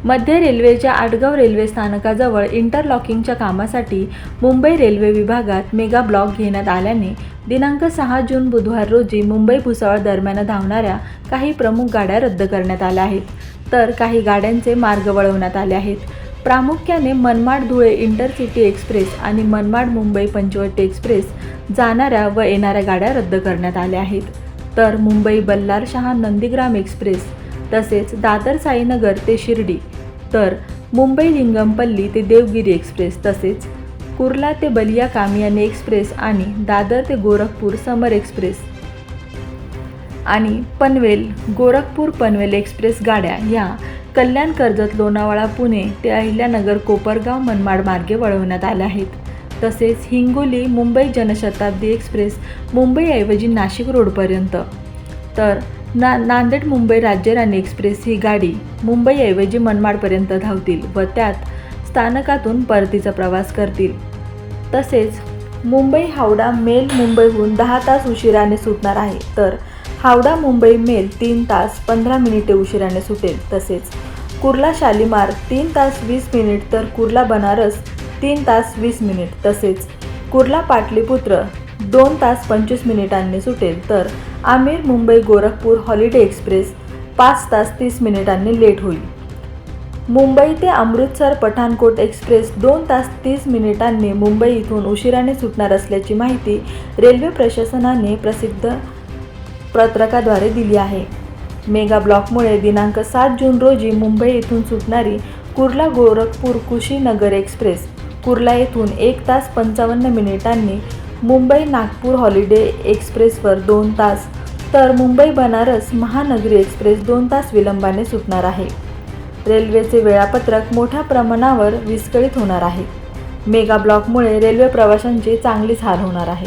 मध्य रेल्वेच्या आटगाव रेल्वे स्थानकाजवळ इंटरलॉकिंगच्या कामासाठी मुंबई रेल्वे विभागात मेगा ब्लॉक घेण्यात आल्याने दिनांक 6 जून बुधवार रोजी मुंबई भुसावळ दरम्यान धावणाऱ्या काही प्रमुख गाड्या रद्द करण्यात आल्या आहेत, तर काही गाड्यांचे मार्ग वळवण्यात आले आहेत. प्रामुख्याने मनमाड धुळे इंटरसिटी एक्सप्रेस आणि मनमाड मुंबई पंचवटी एक्सप्रेस जाणाऱ्या व येणाऱ्या गाड्या रद्द करण्यात आल्या आहेत, तर मुंबई बल्लारशाह नंदीग्राम एक्सप्रेस तसेच दादर साईनगर ते शिर्डी, तर मुंबई लिंगमपल्ली ते देवगिरी एक्सप्रेस तसेच कुर्ला ते बलिया कामियानी एक्सप्रेस आणि दादर ते गोरखपूर समर एक्सप्रेस आणि पनवेल गोरखपूर पनवेल एक्सप्रेस गाड्या ह्या कल्याण कर्जत लोणावळा पुणे ते अहिल्यानगर कोपरगाव मनमाड मार्गे वळवण्यात आल्या आहेत. तसेच हिंगोली मुंबई जनशताब्दी एक्सप्रेस मुंबईऐवजी नाशिक रोडपर्यंत, तर नांदेड मुंबई राज्यराणी एक्सप्रेस ही गाडी मुंबईऐवजी मनमाडपर्यंत धावतील व त्यात स्थानकातून परतीचा प्रवास करतील. तसेच मुंबई हावडा मेल मुंबईहून 10 तास उशिराने सुटणार आहे, तर हावडा मुंबई मेल 3 तास 15 मिनिटे उशिराने सुटेल. तसेच कुर्ला शालीमार 3 तास 20 मिनिट तर कुर्ला बनारस 3 तास 20 मिनिट तसेच कुर्ला पाटलीपुत्र 2 तास 25 मिनिटांनी सुटेल, तर आमिर मुंबई गोरखपूर हॉलिडे एक्सप्रेस 5 तास 30 मिनिटांनी लेट होईल. मुंबई ते अमृतसर पठाणकोट एक्सप्रेस 2 तास 30 मिनिटांनी मुंबई इथून उशिराने सुटणार असल्याची माहिती रेल्वे प्रशासनाने प्रसिद्ध पत्रकाद्वारे दिली आहे. मेगा ब्लॉकमुळे दिनांक 7 जून रोजी मुंबई येथून सुटणारी कुर्ला गोरखपूर कुशीनगर एक्सप्रेस कुर्ला येथून 1 तास 55 मिनिटांनी, मुंबई नागपूर हॉलिडे एक्सप्रेसवर 2 तास, तर मुंबई बनारस महानगरी एक्सप्रेस 2 तास विलंबाने सुटणार आहे. रेल्वेचे वेळापत्रक मोठ्या प्रमाणावर विस्कळीत होणार आहे. मेगा ब्लॉकमुळे रेल्वे प्रवाशांचे चांगलेच हाल होणार आहे.